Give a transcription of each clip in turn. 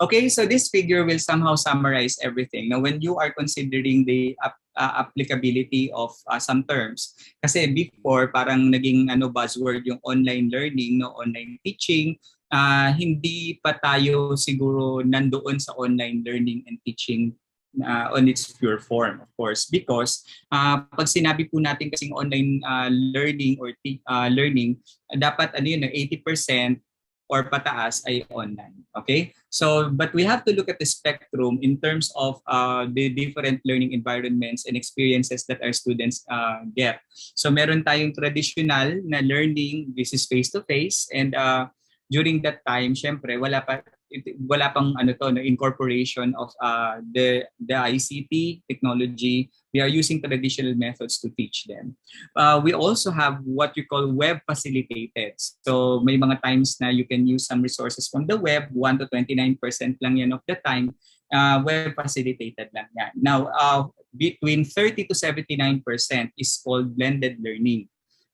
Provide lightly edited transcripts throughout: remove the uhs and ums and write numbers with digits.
Okay, so this figure will somehow summarize everything. Now, when you are considering the applicability of some terms, kasi before parang naging buzzword yung online learning, no, online teaching, hindi pa tayo siguro nandoon sa online learning and teaching on its pure form, of course, because pag sinabi po natin kasing online learning or learning, dapat 80% or pataas ay online. Okay? So, but we have to look at the spectrum in terms of the different learning environments and experiences that our students get. So, meron tayong traditional na learning, this is face-to-face, and during that time, syempre, wala pang no, incorporation of the ICT technology. We are using traditional methods to teach them. We also have what we call web facilitated. So may mga times na you can use some resources from the web, 1 to 29% lang yan of the time, web facilitated lang yan. Now, between 30 to 79% is called blended learning.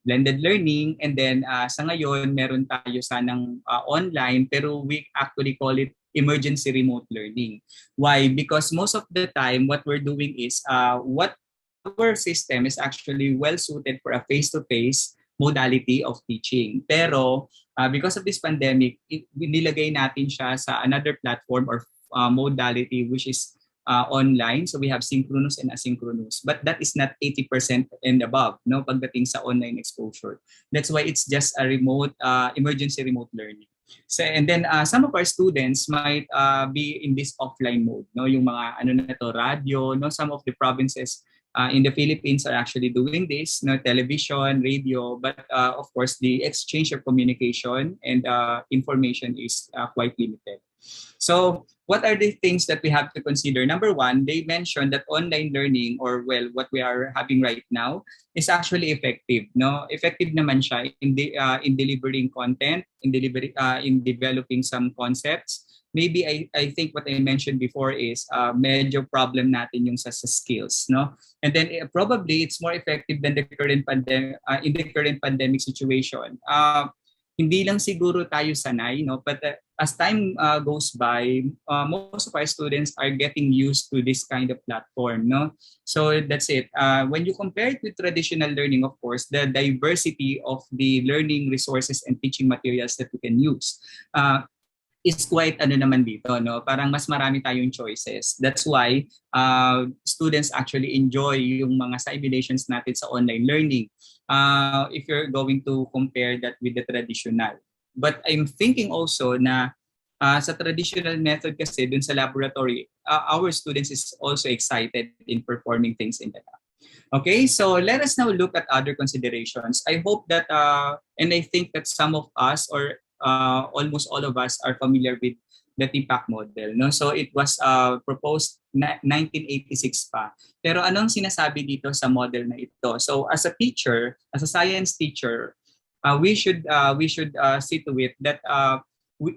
Blended learning, and then sa ngayon meron tayo sanang online, pero we actually call it emergency remote learning. Why? Because most of the time what we're doing is what our system is actually well suited for a face-to-face modality of teaching. Pero because of this pandemic, nilagay natin siya sa another platform or modality which is online. So we have synchronous and asynchronous. But that is not 80% and above, no, pagdating sa online exposure. That's why it's just a remote, emergency remote learning. So, and then some of our students might be in this offline mode, no, yung mga radio, no, some of the provinces in the Philippines are actually doing this, no, television, radio, but of course the exchange of communication and information is quite limited. So what are the things that we have to consider? Number one, they mentioned that online learning, or well, what we are having right now, is actually effective. No, effective naman siya in delivering content, in developing some concepts. Maybe I think what I mentioned before is medyo problem natin yung sa skills, no? And then probably it's more effective than the current in the current pandemic situation. Hindi lang siguro tayo sanay, no, but as time goes by, most of our students are getting used to this kind of platform, no? So that's it. When you compare it with traditional learning, of course, the diversity of the learning resources and teaching materials that we can use is quite naman dito, no? Parang mas marami tayong choices. That's why students actually enjoy yung mga simulations natin sa online learning. If you're going to compare that with the traditional. But I'm thinking also na sa traditional method kasi dun sa laboratory, our students is also excited in performing things in the lab. Okay, so let us now look at other considerations. I hope that, and I think that some of us or almost all of us are familiar with the TPAC model. No? So it was proposed 1986 pa. Pero anong sinasabi dito sa model na ito? So as a teacher, as a science teacher, we should see to it that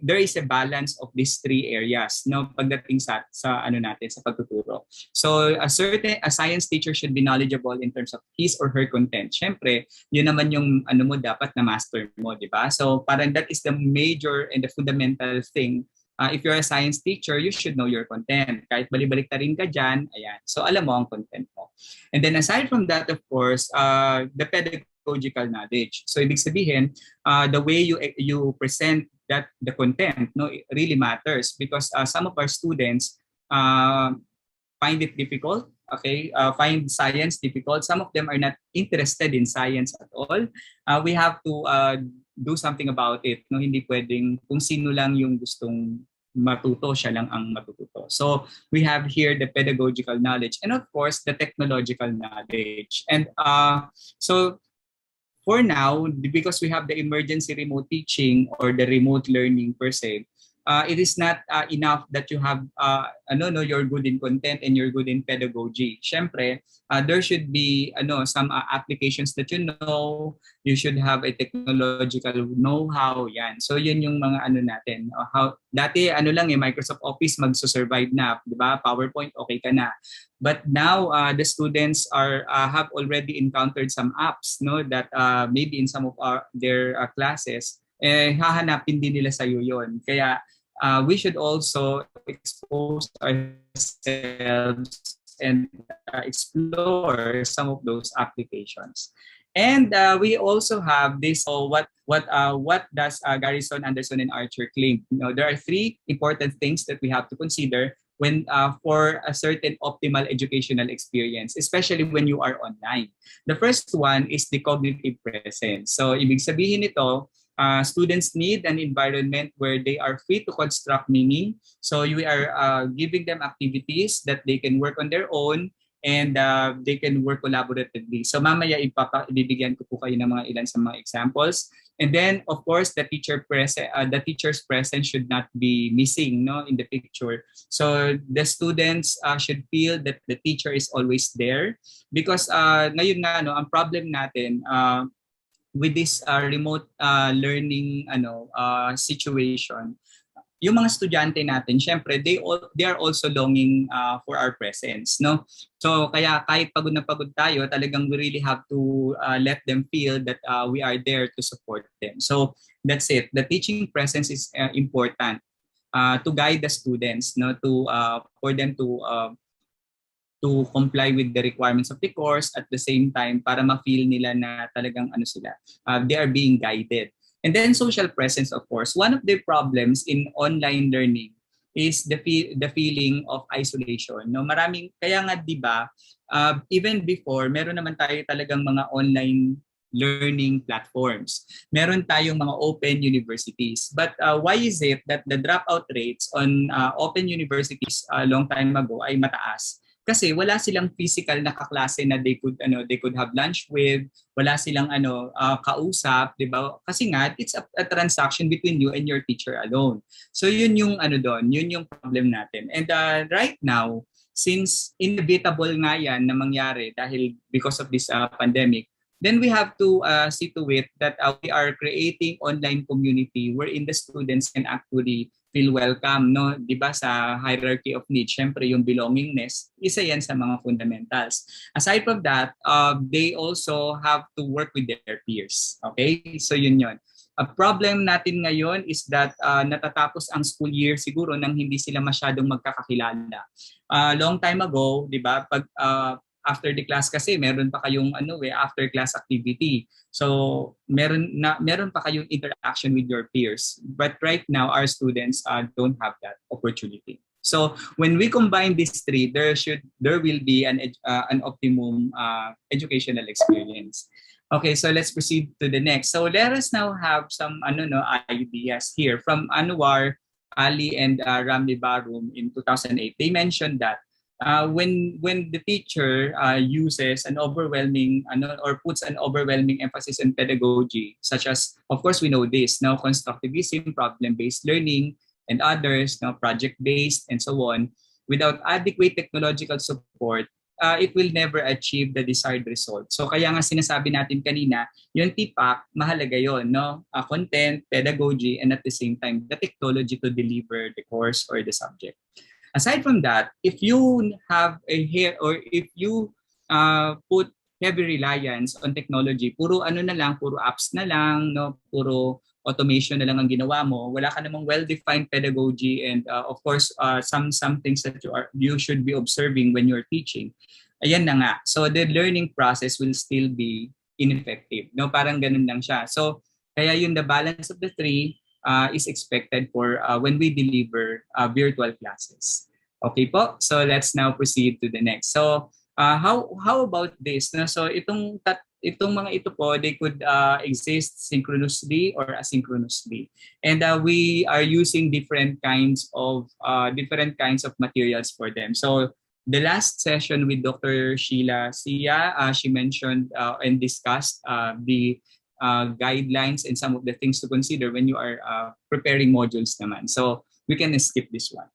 there is a balance of these three areas, no, pagdating sa natin sa pagtuturo. So a science teacher should be knowledgeable in terms of his or her content. Syempre, yun naman yung mo dapat na master mo, di ba? So parang that is the major and the fundamental thing. If you're a science teacher, you should know your content. Kahit balik-balik ta rin ka dyan, ayan. So alam mo ang content mo. And then aside from that, of course, the pedagogical knowledge. So ibig sabihin, the way you present that the content, no, it really matters because some of our students find it difficult, okay, find science difficult. Some of them are not interested in science at all. We have to do something about it. No, hindi pwedeng kung sino lang yung gustong matuto, siya lang ang matututo. So we have here the pedagogical knowledge and of course the technological knowledge. And so for now, because we have the emergency remote teaching or the remote learning per se, it is not enough that you have you're good in content and you're good in pedagogy. Syempre, there should be some applications that you know. You should have a technological know-how, yan. So yun yung mga natin. How dati lang Microsoft Office magso-survive na, 'di ba? PowerPoint okay ka na. But now the students have already encountered some apps, no, that maybe in some of their classes hahanapin din nila sa iyo yon. Kaya we should also expose ourselves and explore some of those applications. And we also have this. What does Garrison, Anderson, and Archer claim? There are three important things that we have to consider when for a certain optimal educational experience, especially when you are online. The first one is the cognitive presence. So, ibig sabihin nito, students need an environment where they are free to construct meaning. So we are giving them activities that they can work on their own and they can work collaboratively. So mamaya ibibigyan ko po kayo ng mga ilan sa mga examples. And then, of course, the teacher's presence should not be missing, no, in the picture. So the students should feel that the teacher is always there because ngayon nga, no, ang problem natin with this remote learning situation, yung mga estudyante natin, syempre they are also longing for our presence, no? So kaya kahit pagod na pagod tayo, talagang we really have to let them feel that we are there to support them. So that's it. The teaching presence is important to guide the students, no, to for them to comply with the requirements of the course at the same time para ma-feel nila na talagang they are being guided. And then social presence, of course. One of the problems in online learning is the feeling of isolation. No, kaya nga 'di ba, even before meron naman tayo talagang mga online learning platforms. Meron tayong mga open universities. But why is it that the dropout rates on open universities long time ago ay mataas? Kasi wala silang physical na kaklase na they could have lunch with, wala silang kausap, 'di ba? Kasi nga it's a transaction between you and your teacher alone. So yun yung yun yung problem natin. And right now, since inevitable nga yan na mangyari dahil because of this pandemic, then we have to see to it that we are creating online community wherein the students can actually feel welcome, no? 'Di ba sa hierarchy of needs, syempre yung belongingness, isa yan sa mga fundamentals. Aside from that, they also have to work with their peers. Okay? So yun. A problem natin ngayon is that natatapos ang school year siguro nang hindi sila masyadong magkakakilala. Long time ago, 'di ba? Pag after the class kasi meron pa kayong after class activity. So meron pa kayong interaction with your peers. But right now our students don't have that opportunity. So when we combine these three, there will be an optimum educational experience. Okay, so let's proceed to the next. So let us now have some ideas here from Anwar, Ali, and Ramli Barum in 2008. They mentioned that when the teacher uses an overwhelming or puts an overwhelming emphasis on pedagogy, such as, of course, we know this now, constructivism, problem-based learning, and others, now project-based, and so on, without adequate technological support, it will never achieve the desired result. So kaya nga sinasabi natin kanina, yung TPAC, mahalaga yon, no? Content, pedagogy, and at the same time, the technology to deliver the course or the subject. Aside from that, if you have if you put heavy reliance on technology, puro puro apps na lang, no, puro automation na lang ang ginawa mo, wala ka namang well-defined pedagogy and of course some things that you should be observing when you're teaching. Ayan na nga. So the learning process will still be ineffective. No, parang ganun lang siya. So kaya yung the balance of the three is expected for when we deliver virtual classes. Okay po? So let's now proceed to the next. So how about this? No? So itong mga ito po, they could exist synchronously or asynchronously. And we are using different kinds of materials for them. So the last session with Dr. Sheila Sia, she mentioned and discussed the guidelines and some of the things to consider when you are preparing modules naman. So we can skip this one.